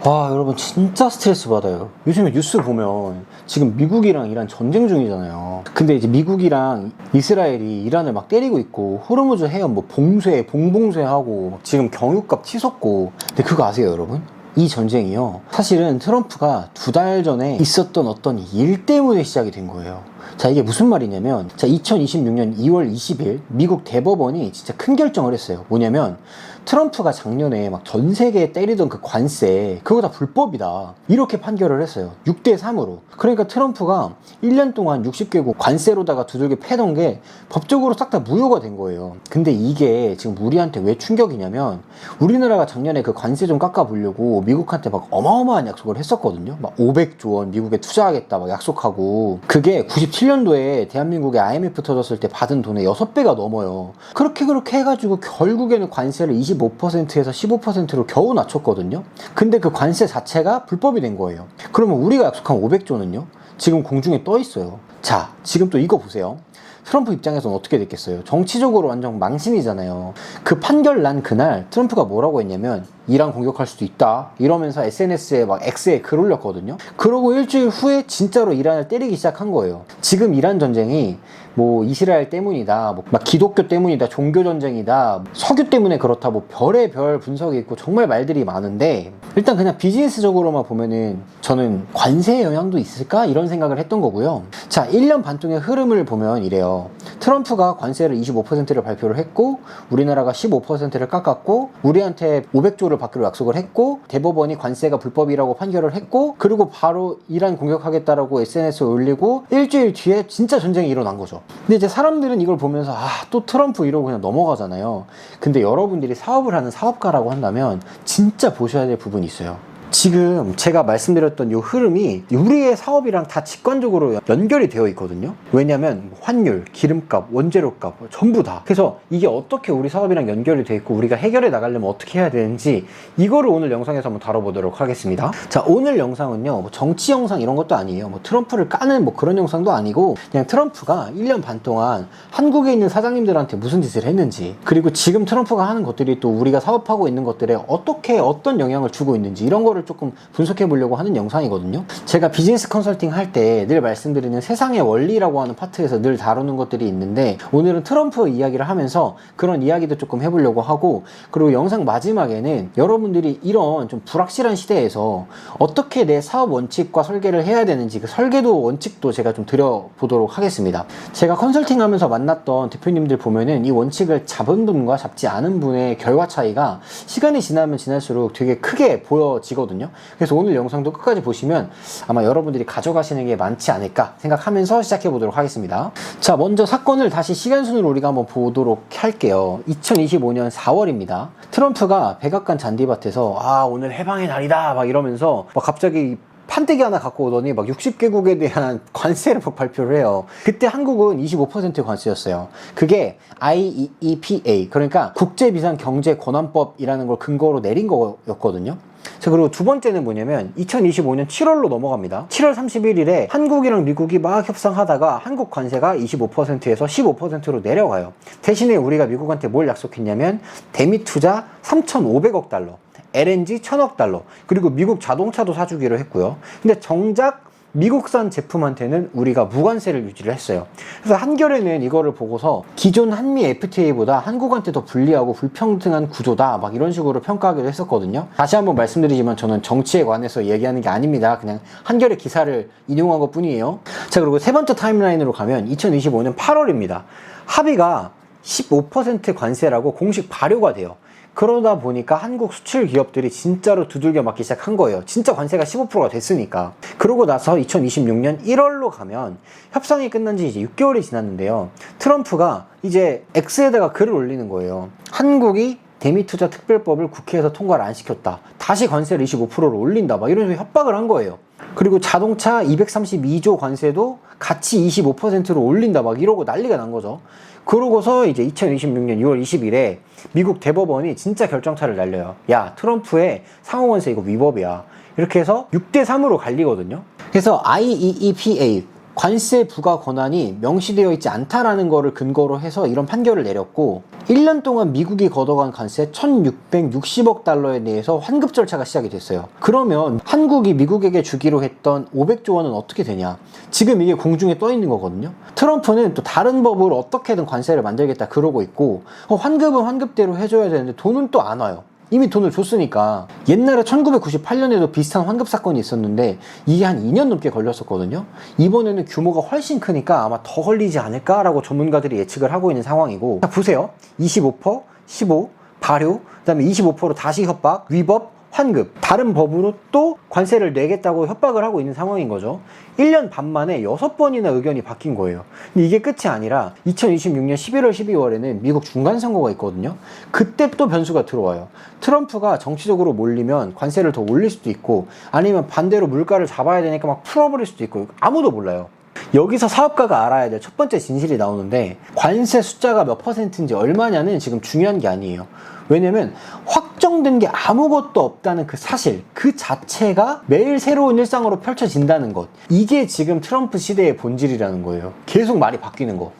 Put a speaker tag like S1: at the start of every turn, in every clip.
S1: 여러분 진짜 스트레스 받아요. 요즘에 뉴스 보면 지금 미국이랑 이란 전쟁 중이잖아요. 근데 이제 미국이랑 이스라엘이 이란을 막 때리고 있고, 호르무즈 해협 뭐 봉쇄하고 지금 경유값 치솟고. 근데 그거 아세요, 여러분? 이 전쟁이요, 사실은 트럼프가 2달 전에 있었던 어떤 일 때문에 시작이 된 거예요. 자, 이게 무슨 말이냐면, 자, 2026년 2월 20일 미국 대법원이 진짜 큰 결정을 했어요. 뭐냐면, 트럼프가 작년에 막 전 세계에 때리던 그 관세, 그거 다 불법이다, 이렇게 판결을 했어요. 6대3으로. 그러니까 트럼프가 1년 동안 60개국 관세로다가 두들겨 패던 게 법적으로 싹 다 무효가 된 거예요. 근데 이게 지금 우리한테 왜 충격이냐면, 우리나라가 작년에 그 관세 좀 깎아보려고 미국한테 막 어마어마한 약속을 했었거든요. 막 500조 원 미국에 투자하겠다 막 약속하고, 그게 97년도에 대한민국에 IMF 터졌을 때 받은 돈의 6배가 넘어요. 그렇게 해가지고 결국에는 관세를 25%에서 15%로 겨우 낮췄거든요. 근데 그 관세 자체가 불법이 된 거예요. 그러면 우리가 약속한 500조는요? 지금 공중에 떠 있어요. 자, 지금 또 이거 보세요. 트럼프 입장에서는 어떻게 됐겠어요? 정치적으로 완전 망신이잖아요. 그 판결 난 그날 트럼프가 뭐라고 했냐면, 이란 공격할 수도 있다 이러면서 SNS에 막 X에 글 올렸거든요. 그러고 일주일 후에 진짜로 이란을 때리기 시작한 거예요. 지금 이란 전쟁이 뭐 이스라엘 때문이다, 뭐 막 기독교 때문이다, 종교 전쟁이다, 석유 때문에 그렇다, 뭐 별의 별 분석이 있고 정말 말들이 많은데, 일단 그냥 비즈니스적으로만 보면은 저는 관세의 영향도 있을까? 이런 생각을 했던 거고요. 자, 1년 반 동의 흐름을 보면 이래요. 트럼프가 관세를 25%를 발표를 했고, 우리나라가 15%를 깎았고, 우리한테 500조를 받기로 약속을 했고, 대법원이 관세가 불법이라고 판결을 했고, 그리고 바로 이란 공격하겠다라고 SNS에 올리고, 일주일 뒤에 진짜 전쟁이 일어난 거죠. 근데 이제 사람들은 이걸 보면서 또 트럼프 이러고 그냥 넘어가잖아요. 근데 여러분들이 사업을 하는 사업가라고 한다면 진짜 보셔야 될 부분이 있어요. 지금 제가 말씀드렸던 이 흐름이 우리의 사업이랑 다 직관적으로 연결이 되어 있거든요. 왜냐면 환율, 기름값, 원재료값 전부 다. 그래서 이게 어떻게 우리 사업이랑 연결이 되어 있고 우리가 해결해 나가려면 어떻게 해야 되는지, 이거를 오늘 영상에서 한번 다뤄보도록 하겠습니다. 자, 오늘 영상은요, 뭐 정치 영상 이런 것도 아니에요. 뭐 트럼프를 까는 뭐 그런 영상도 아니고, 그냥 트럼프가 1년 반 동안 한국에 있는 사장님들한테 무슨 짓을 했는지, 그리고 지금 트럼프가 하는 것들이 또 우리가 사업하고 있는 것들에 어떤 영향을 주고 있는지, 이런 거를 조금 분석해 보려고 하는 영상이거든요. 제가 비즈니스 컨설팅 할 때 늘 말씀드리는 세상의 원리라고 하는 파트에서 늘 다루는 것들이 있는데, 오늘은 트럼프 이야기를 하면서 그런 이야기도 조금 해보려고 하고, 그리고 영상 마지막에는 여러분들이 이런 좀 불확실한 시대에서 어떻게 내 사업 원칙과 설계를 해야 되는지, 그 설계도 원칙도 제가 좀 드려보도록 하겠습니다. 제가 컨설팅 하면서 만났던 대표님들 보면은 이 원칙을 잡은 분과 잡지 않은 분의 결과 차이가 시간이 지나면 지날수록 되게 크게 보여지거든요. 그래서 오늘 영상도 끝까지 보시면 아마 여러분들이 가져가시는 게 많지 않을까 생각하면서 시작해 보도록 하겠습니다. 자, 먼저 사건을 다시 시간순으로 우리가 한번 보도록 할게요. 2025년 4월입니다. 트럼프가 백악관 잔디밭에서 오늘 해방의 날이다 막 이러면서 막 갑자기 판때기 하나 갖고 오더니 막 60개국에 대한 관세를 막 발표를 해요. 그때 한국은 25% 관세였어요. 그게 IEEPA, 그러니까 국제비상경제권한법이라는 걸 근거로 내린 거였거든요. 자, 그리고 두 번째는 뭐냐면 2025년 7월로 넘어갑니다. 7월 31일에 한국이랑 미국이 막 협상하다가 한국 관세가 25%에서 15%로 내려가요. 대신에 우리가 미국한테 뭘 약속했냐면 대미 투자 3,500억 달러, LNG 1,000억 달러, 그리고 미국 자동차도 사주기로 했고요. 근데 정작 미국산 제품한테는 우리가 무관세를 유지를 했어요. 그래서 한겨레는 이거를 보고서 기존 한미 FTA보다 한국한테 더 불리하고 불평등한 구조다 막 이런 식으로 평가하기도 했었거든요. 다시 한번 말씀드리지만 저는 정치에 관해서 얘기하는 게 아닙니다. 그냥 한겨레 기사를 인용한 것 뿐이에요. 자, 그리고 세 번째 타임라인으로 가면 2025년 8월입니다. 합의가 15% 관세라고 공식 발효가 돼요. 그러다 보니까 한국 수출 기업들이 진짜로 두들겨 맞기 시작한 거예요. 진짜 관세가 15%가 됐으니까. 그러고 나서 2026년 1월로 가면 협상이 끝난 지 이제 6개월이 지났는데요. 트럼프가 이제 X에다가 글을 올리는 거예요. 한국이 대미투자 특별법을 국회에서 통과를 안 시켰다, 다시 관세를 25%로 올린다, 막 이런 식으로 협박을 한 거예요. 그리고 자동차 232조 관세도 같이 25%로 올린다, 막 이러고 난리가 난 거죠. 그러고서 이제 2026년 6월 20일에 미국 대법원이 진짜 결정차를 날려요. 야, 트럼프의 상호관세 이거 위법이야. 이렇게 해서 6대3으로 갈리거든요. 그래서 IEEPA, 관세 부과 권한이 명시되어 있지 않다라는 거를 근거로 해서 이런 판결을 내렸고 1년 동안 미국이 걷어간 관세 1660억 달러에 대해서 환급 절차가 시작이 됐어요. 그러면 한국이 미국에게 주기로 했던 500조 원은 어떻게 되냐? 지금 이게 공중에 떠 있는 거거든요. 트럼프는 또 다른 법으로 어떻게든 관세를 만들겠다 그러고 있고 환급은 환급대로 해줘야 되는데 돈은 또 안 와요. 이미 돈을 줬으니까. 옛날에 1998년에도 비슷한 환급 사건이 있었는데 이게 한 2년 넘게 걸렸었거든요. 이번에는 규모가 훨씬 크니까 아마 더 걸리지 않을까라고 전문가들이 예측을 하고 있는 상황이고, 자 보세요. 25%, 15, 발효, 그 다음에 25%로 다시 협박, 위법, 환급, 다른 법으로 또 관세를 내겠다고 협박을 하고 있는 상황인 거죠. 1년 반 만에 6번이나 의견이 바뀐 거예요. 근데 이게 끝이 아니라 2026년 11월 12월에는 미국 중간선거가 있거든요. 그때 또 변수가 들어와요. 트럼프가 정치적으로 몰리면 관세를 더 올릴 수도 있고, 아니면 반대로 물가를 잡아야 되니까 막 풀어버릴 수도 있고, 아무도 몰라요. 여기서 사업가가 알아야 될 첫 번째 진실이 나오는데, 관세 숫자가 몇 %인지 얼마냐는 지금 중요한 게 아니에요. 왜냐면 확정된 게 아무것도 없다는 그 사실 그 자체가 매일 새로운 일상으로 펼쳐진다는 것, 이게 지금 트럼프 시대의 본질이라는 거예요. 계속 말이 바뀌는 거.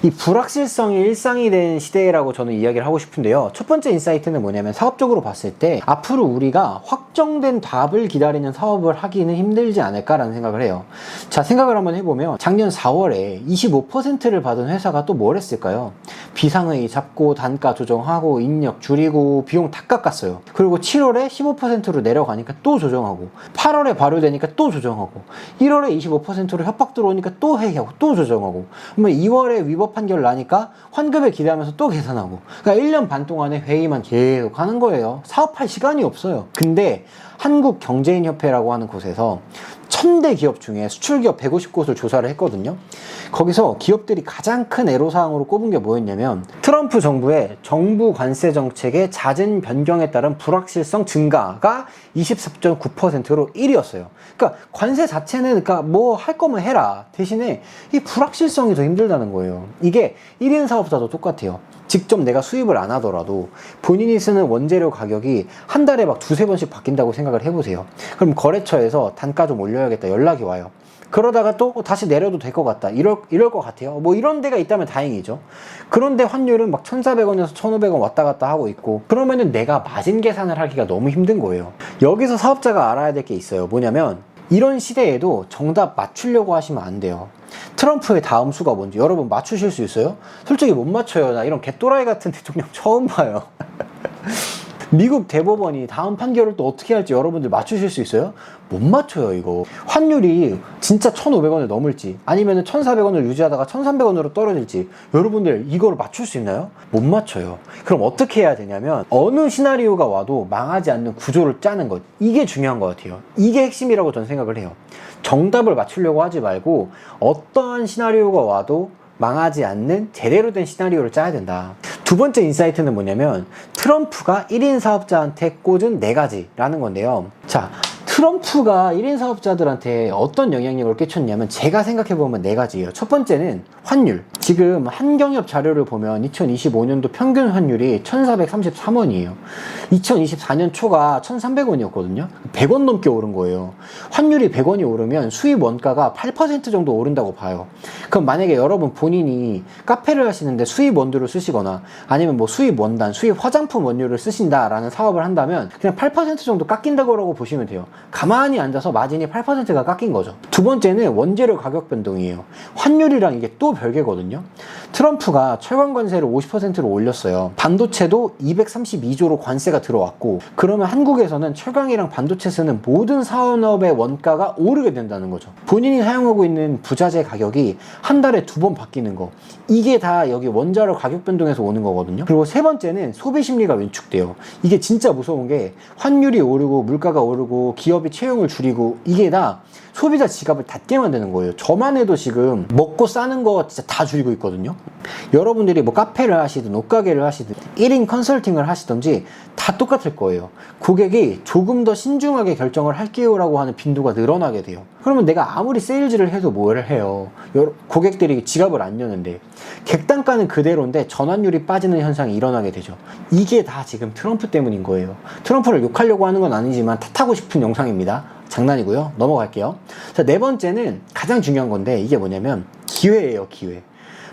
S1: 이 불확실성이 일상이 된 시대라고 저는 이야기를 하고 싶은데요. 첫 번째 인사이트는 뭐냐면, 사업적으로 봤을 때 앞으로 우리가 확정된 답을 기다리는 사업을 하기는 힘들지 않을까라는 생각을 해요. 자, 생각을 한번 해보면 작년 4월에 25%를 받은 회사가 또 뭘 했을까요? 비상회의 잡고 단가 조정하고 인력 줄이고 비용 다 깎았어요. 그리고 7월에 15%로 내려가니까 또 조정하고, 8월에 발효되니까 또 조정하고, 1월에 25%로 협박 들어오니까 또 회의하고 또 조정하고, 2월에 위법 판결 나니까 환급을 기대하면서 또 계산하고, 그러니까 1년 반 동안에 회의만 계속 하는 거예요. 사업할 시간이 없어요. 근데 한국경제인협회라고 하는 곳에서 1000대 기업 중에 수출기업 150곳을 조사를 했거든요. 거기서 기업들이 가장 큰 애로사항으로 꼽은 게 뭐였냐면, 트럼프 정부의 정부 관세 정책의 잦은 변경에 따른 불확실성 증가가 24.9%로 1위였어요. 그러니까 관세 자체는 그러니까 뭐 할 거면 해라. 대신에 이 불확실성이 더 힘들다는 거예요. 이게 1인 사업자도 똑같아요. 직접 내가 수입을 안 하더라도 본인이 쓰는 원재료 가격이 한 달에 막 두세 번씩 바뀐다고 생각을 해보세요. 그럼 거래처에서 단가 좀 올려야겠다 연락이 와요. 그러다가 또 다시 내려도 될 것 같다. 이럴 것 같아요. 뭐 이런 데가 있다면 다행이죠. 그런데 환율은 막 1,400원에서 1,500원 왔다 갔다 하고 있고, 그러면은 내가 마진 계산을 하기가 너무 힘든 거예요. 여기서 사업자가 알아야 될 게 있어요. 뭐냐면, 이런 시대에도 정답 맞추려고 하시면 안 돼요. 트럼프의 다음 수가 뭔지 여러분 맞추실 수 있어요? 솔직히 못 맞춰요. 나 이런 개또라이 같은 대통령 처음 봐요. 미국 대법원이 다음 판결을 또 어떻게 할지 여러분들 맞추실 수 있어요? 못 맞춰요. 이거 환율이 진짜 1,500원을 넘을지 아니면 1,400원을 유지하다가 1,300원으로 떨어질지 여러분들 이걸 맞출 수 있나요? 못 맞춰요. 그럼 어떻게 해야 되냐면, 어느 시나리오가 와도 망하지 않는 구조를 짜는 것, 이게 중요한 것 같아요. 이게 핵심이라고 저는 생각을 해요. 정답을 맞추려고 하지 말고 어떠한 시나리오가 와도 망하지 않는 제대로 된 시나리오를 짜야 된다. 두 번째 인사이트는 뭐냐면, 트럼프가 1인 사업자한테 꽂은 4가지라는 건데요. 자, 트럼프가 1인 사업자들한테 어떤 영향력을 끼쳤냐면, 제가 생각해보면 4가지예요. 첫 번째는 환율. 지금 한경협 자료를 보면 2025년도 평균 환율이 1,433원이에요. 2024년 초가 1,300원이었거든요. 100원 넘게 오른 거예요. 환율이 100원이 오르면 수입 원가가 8% 정도 오른다고 봐요. 그럼 만약에 여러분 본인이 카페를 하시는데 수입 원두를 쓰시거나 아니면 뭐 수입 원단, 수입 화장품 원료를 쓰신다라는 사업을 한다면 그냥 8% 정도 깎인다고 보시면 돼요. 가만히 앉아서 마진이 8%가 깎인 거죠. 두 번째는 원재료 가격 변동이에요. 환율이랑 이게 또 별개거든요. 트럼프가 철강 관세를 50%로 올렸어요. 반도체도 232조로 관세가 들어왔고, 그러면 한국에서는 철강이랑 반도체 쓰는 모든 산업의 원가가 오르게 된다는 거죠. 본인이 사용하고 있는 부자재 가격이 한 달에 2번 바뀌는 거, 이게 다 여기 원자료 가격 변동에서 오는 거거든요. 그리고 세 번째는 소비 심리가 위축돼요. 이게 진짜 무서운 게, 환율이 오르고 물가가 오르고 기업이 채용을 줄이고 이게 다 소비자 지갑을 닫게 만드는 거예요. 저만 해도 지금 먹고 싸는 거 진짜 다 줄이고 있거든요. 여러분들이 뭐 카페를 하시든 옷가게를 하시든 1인 컨설팅을 하시든지 다 똑같을 거예요. 고객이 조금 더 신중하게 결정을 할게요 라고 하는 빈도가 늘어나게 돼요. 그러면 내가 아무리 세일즈를 해도 뭘 해요? 고객들이 지갑을 안 여는데, 객단가는 그대로인데 전환율이 빠지는 현상이 일어나게 되죠. 이게 다 지금 트럼프 때문인 거예요. 트럼프를 욕하려고 하는 건 아니지만 탓하고 싶은 영상입니다. 장난이고요. 넘어갈게요. 자, 네 번째는 가장 중요한 건데 이게 뭐냐면 기회예요, 기회.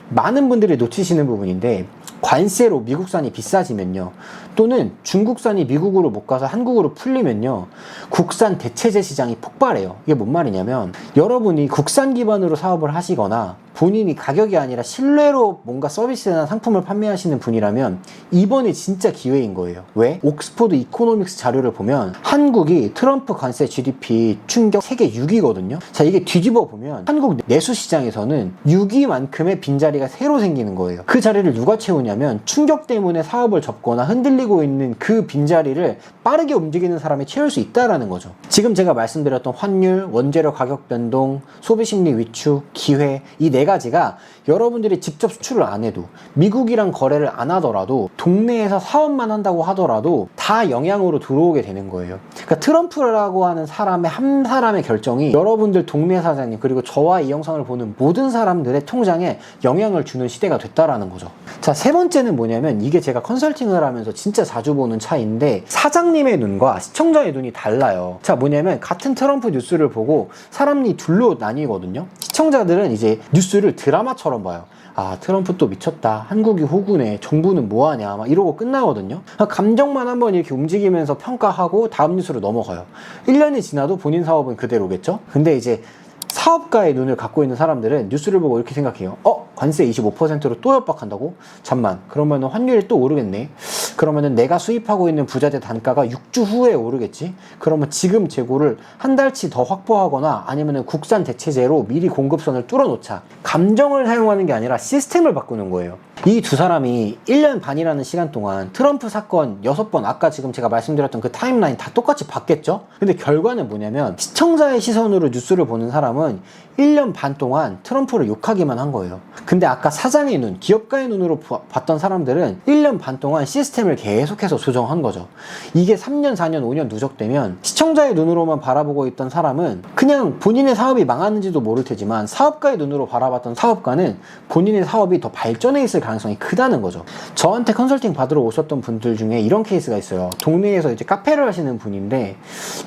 S1: 많은 분들이 놓치시는 부분인데 관세로 미국산이 비싸지면요, 또는 중국산이 미국으로 못 가서 한국으로 풀리면요, 국산 대체재 시장이 폭발해요. 이게 뭔 말이냐면 여러분이 국산 기반으로 사업을 하시거나 본인이 가격이 아니라 신뢰로 뭔가 서비스나 상품을 판매하시는 분이라면 이번이 진짜 기회인 거예요. 왜? 옥스포드 이코노믹스 자료를 보면 한국이 트럼프 관세 GDP 충격 세계 6위거든요. 자, 이게 뒤집어 보면 한국 내수 시장에서는 6위만큼의 빈자리가 새로 생기는 거예요. 그 자리를 누가 채우냐면 충격 때문에 사업을 접거나 흔들리고 있는 그 빈자리를 빠르게 움직이는 사람이 채울 수 있다라는 거죠. 지금 제가 말씀드렸던 환율, 원재료 가격 변동, 소비심리 위축, 기회, 이 네 가지가 여러분들이 직접 수출을 안 해도, 미국이랑 거래를 안 하더라도, 동네에서 사업만 한다고 하더라도 다 영향으로 들어오게 되는 거예요. 그러니까 트럼프라고 하는 사람의 한 사람의 결정이 여러분들 동네 사장님 그리고 저와 이 영상을 보는 모든 사람들의 통장에 영향을 주는 시대가 됐다라는 거죠. 자, 세 번째는 뭐냐면 이게 제가 컨설팅을 하면서 진짜 자주 보는 차이인데 사장님의 눈과 시청자의 눈이 달라요. 자, 뭐냐면 같은 트럼프 뉴스를 보고 사람이 둘로 나뉘거든요. 시청자들은 이제 뉴스를 드라마처럼 봐요. 아, 트럼프 또 미쳤다, 한국이 호구네, 정부는 뭐하냐, 막 이러고 끝나거든요. 감정만 한번 이렇게 움직이면서 평가하고 다음 뉴스로 넘어가요. 1년이 지나도 본인 사업은 그대로겠죠. 근데 이제 사업가의 눈을 갖고 있는 사람들은 뉴스를 보고 이렇게 생각해요. 관세 25%로 또 협박한다고? 잠만, 그러면은 환율이 또 오르겠네. 그러면은 내가 수입하고 있는 부자재 단가가 6주 후에 오르겠지? 그러면 지금 재고를 한 달치 더 확보하거나 아니면은 국산 대체재로 미리 공급선을 뚫어놓자. 감정을 사용하는 게 아니라 시스템을 바꾸는 거예요. 이 두 사람이 1년 반이라는 시간 동안 트럼프 사건 6번, 아까 지금 제가 말씀드렸던 그 타임라인 다 똑같이 봤겠죠? 근데 결과는 뭐냐면 시청자의 시선으로 뉴스를 보는 사람은 1년 반 동안 트럼프를 욕하기만 한 거예요. 근데 아까 사장의 눈, 기업가의 눈으로 봤던 사람들은 1년 반 동안 시스템을 계속해서 조정한 거죠. 이게 3년, 4년, 5년 누적되면 시청자의 눈으로만 바라보고 있던 사람은 그냥 본인의 사업이 망하는지도 모를 테지만 사업가의 눈으로 바라봤던 사업가는 본인의 사업이 더 발전해 있을 가능성이 크다는 거죠. 저한테 컨설팅 받으러 오셨던 분들 중에 이런 케이스가 있어요. 동네에서 이제 카페를 하시는 분인데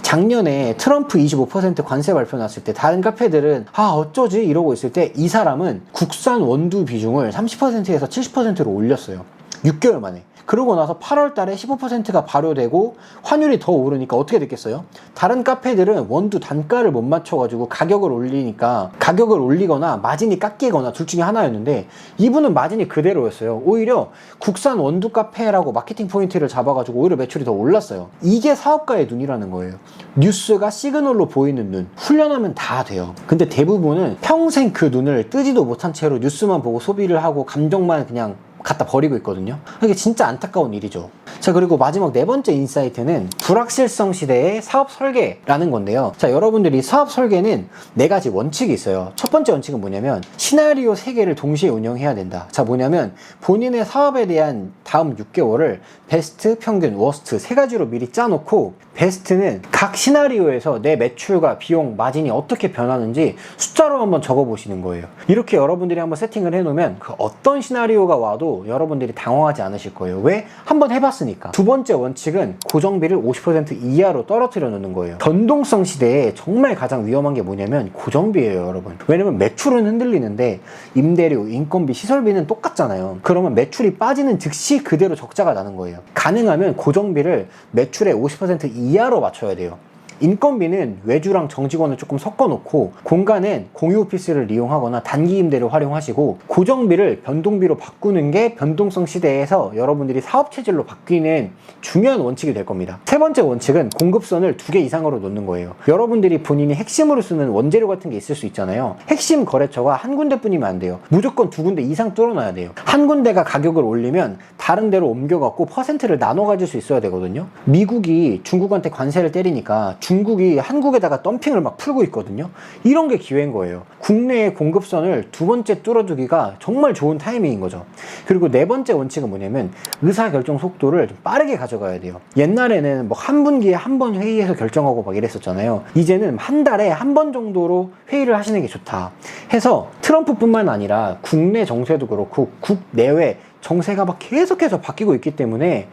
S1: 작년에 트럼프 25% 관세 발표 났을 때 다른 카페들은 어쩌지 이러고 있을 때 이 사람은 국산 원두 비중을 30%에서 70%로 올렸어요. 6개월 만에. 그러고 나서 8월 달에 15%가 발효되고 환율이 더 오르니까 어떻게 됐겠어요? 다른 카페들은 원두 단가를 못 맞춰가지고 가격을 올리니까 가격을 올리거나 마진이 깎이거나 둘 중에 하나였는데 이분은 마진이 그대로였어요. 오히려 국산 원두 카페라고 마케팅 포인트를 잡아가지고 오히려 매출이 더 올랐어요. 이게 사업가의 눈이라는 거예요. 뉴스가 시그널로 보이는 눈. 훈련하면 다 돼요. 근데 대부분은 평생 그 눈을 뜨지도 못한 채로 뉴스만 보고 소비를 하고 감정만 그냥 갖다 버리고 있거든요. 이게 진짜 안타까운 일이죠. 자, 그리고 마지막 네 번째 인사이트는 불확실성 시대의 사업 설계라는 건데요. 자, 여러분들이 사업 설계는 네 가지 원칙이 있어요. 첫 번째 원칙은 뭐냐면 시나리오 3개를 동시에 운영해야 된다. 자, 뭐냐면 본인의 사업에 대한 다음 6개월을 베스트, 평균, 워스트 3가지로 미리 짜놓고 베스트는 각 시나리오에서 내 매출과 비용, 마진이 어떻게 변하는지 숫자로 한번 적어보시는 거예요. 이렇게 여러분들이 한번 세팅을 해놓으면 그 어떤 시나리오가 와도 여러분들이 당황하지 않으실 거예요. 왜? 한번 해봤으니까. 두 번째 원칙은 고정비를 50% 이하로 떨어뜨려 놓는 거예요. 변동성 시대에 정말 가장 위험한 게 뭐냐면 고정비예요, 여러분. 왜냐면 매출은 흔들리는데 임대료, 인건비, 시설비는 똑같잖아요. 그러면 매출이 빠지는 즉시 그대로 적자가 나는 거예요. 가능하면 고정비를 매출의 50% 이하로 맞춰야 돼요. 인건비는 외주랑 정직원을 조금 섞어놓고 공간은 공유 오피스를 이용하거나 단기 임대를 활용하시고 고정비를 변동비로 바꾸는 게 변동성 시대에서 여러분들이 사업 체질로 바뀌는 중요한 원칙이 될 겁니다. 세 번째 원칙은 공급선을 2개 이상으로 놓는 거예요. 여러분들이 본인이 핵심으로 쓰는 원재료 같은 게 있을 수 있잖아요. 핵심 거래처가 한 군데뿐이면 안 돼요. 무조건 2군데 이상 뚫어놔야 돼요. 한 군데가 가격을 올리면 다른 데로 옮겨갖고 퍼센트를 나눠 가질 수 있어야 되거든요. 미국이 중국한테 관세를 때리니까 중국이 한국에다가 덤핑을 막 풀고 있거든요. 이런 게 기회인 거예요. 국내의 공급선을 2번째 뚫어두기가 정말 좋은 타이밍인 거죠. 그리고 네 번째 원칙은 뭐냐면 의사결정 속도를 좀 빠르게 가져가야 돼요. 옛날에는 뭐 한 분기에 한 번 회의해서 결정하고 막 이랬었잖아요. 이제는 한 달에 한 번 정도로 회의를 하시는 게 좋다 해서 트럼프뿐만 아니라 국내 정세도 그렇고 국내외 정세가 막 계속해서 바뀌고 있기 때문에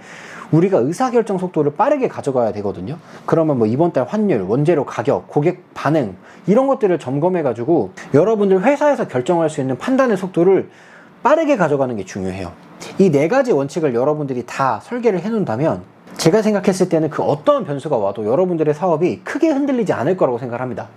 S1: 우리가 의사결정 속도를 빠르게 가져가야 되거든요. 그러면 뭐 이번 달 환율, 원재료 가격, 고객 반응 이런 것들을 점검해가지고 여러분들 회사에서 결정할 수 있는 판단의 속도를 빠르게 가져가는 게 중요해요. 이 4가지 원칙을 여러분들이 다 설계를 해놓는다면 제가 생각했을 때는 그 어떤 변수가 와도 여러분들의 사업이 크게 흔들리지 않을 거라고 생각합니다.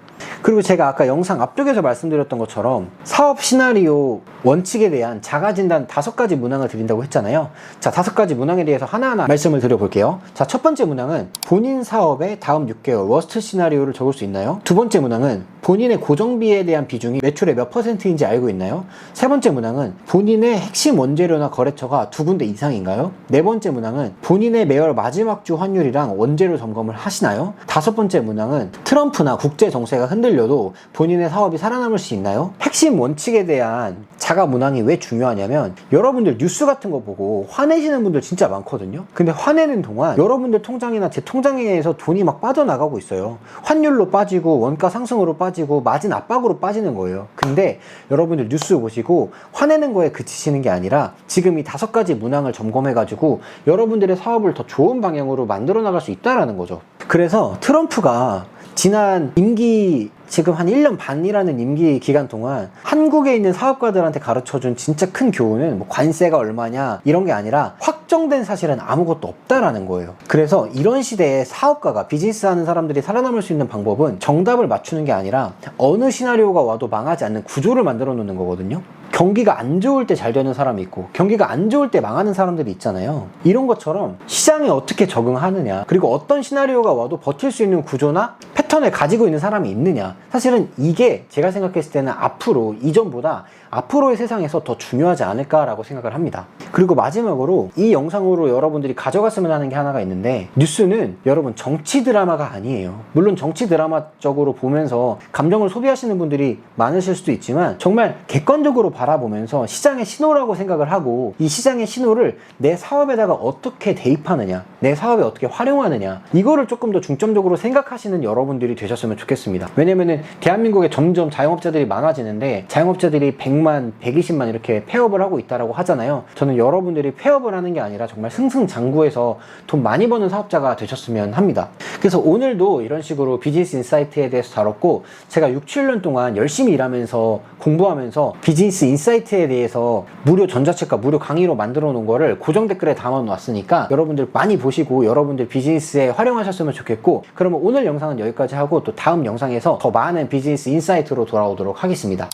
S1: 그리고 제가 아까 영상 앞쪽에서 말씀드렸던 것처럼 사업 시나리오 원칙에 대한 자가진단 5가지 문항을 드린다고 했잖아요. 자, 5가지 문항에 대해서 하나하나 말씀을 드려볼게요. 자, 첫 번째 문항은 본인 사업의 다음 6개월 워스트 시나리오를 적을 수 있나요? 두 번째 문항은 본인의 고정비에 대한 비중이 매출의 몇 %인지 알고 있나요? 세 번째 문항은 본인의 핵심 원재료나 거래처가 2군데 이상인가요? 네 번째 문항은 본인의 매월 마지막 주 환율이랑 원재료 점검을 하시나요? 다섯 번째 문항은 트럼프나 국제 정세가 흔들려도 본인의 사업이 살아남을 수 있나요? 핵심 원칙에 대한 자가 문항이 왜 중요하냐면 여러분들 뉴스 같은 거 보고 화내시는 분들 진짜 많거든요. 근데 화내는 동안 여러분들 통장이나 제 통장에서 돈이 막 빠져나가고 있어요. 환율로 빠지고 원가 상승으로 빠지고 마진 압박으로 빠지는 거예요. 근데 여러분들 뉴스 보시고 화내는 거에 그치시는 게 아니라 지금 이 5가지 문항을 점검해가지고 여러분들의 사업을 더 좋은 방향으로 만들어 나갈 수 있다라는 거죠. 그래서 트럼프가 지난 임기 지금 한 1년 반이라는 임기 기간 동안 한국에 있는 사업가들한테 가르쳐준 진짜 큰 교훈은 뭐 관세가 얼마냐 이런 게 아니라 확정된 사실은 아무것도 없다라는 거예요. 그래서 이런 시대에 사업가가 비즈니스 하는 사람들이 살아남을 수 있는 방법은 정답을 맞추는 게 아니라 어느 시나리오가 와도 망하지 않는 구조를 만들어 놓는 거거든요. 경기가 안 좋을 때 잘 되는 사람이 있고 경기가 안 좋을 때 망하는 사람들이 있잖아요. 이런 것처럼 시장에 어떻게 적응하느냐, 그리고 어떤 시나리오가 와도 버틸 수 있는 구조나 패턴을 가지고 있는 사람이 있느냐, 사실은 이게 제가 생각했을 때는 앞으로 이전보다 앞으로의 세상에서 더 중요하지 않을까라고 생각을 합니다. 그리고 마지막으로 이 영상으로 여러분들이 가져갔으면 하는 게 하나가 있는데, 뉴스는 여러분 정치 드라마가 아니에요. 물론 정치 드라마적으로 보면서 감정을 소비하시는 분들이 많으실 수도 있지만 정말 객관적으로 바라보면서 시장의 신호라고 생각을 하고 이 시장의 신호를 내 사업에다가 어떻게 대입하느냐, 내 사업에 어떻게 활용하느냐, 이거를 조금 더 중점적으로 생각하시는 여러분들이 되셨으면 좋겠습니다. 왜냐면은 대한민국에 점점 자영업자들이 많아지는데 자영업자들이 100만, 120만 이렇게 폐업을 하고 있다라고 하잖아요. 저는 여러분들이 폐업을 하는 게 아니라 정말 승승장구해서 돈 많이 버는 사업자가 되셨으면 합니다. 그래서 오늘도 이런 식으로 비즈니스 인사이트에 대해서 다뤘고, 제가 6, 7년 동안 열심히 일하면서 공부하면서 비즈니스 인사이트에 대해서 무료 전자책과 무료 강의로 만들어 놓은 거를 고정 댓글에 담아 놓았으니까 여러분들 많이 보시고 여러분들 비즈니스에 활용하셨으면 좋겠고, 그러면 오늘 영상은 여기까지 하고 또 다음 영상에서 더 많은 비즈니스 인사이트로 돌아오도록 하겠습니다.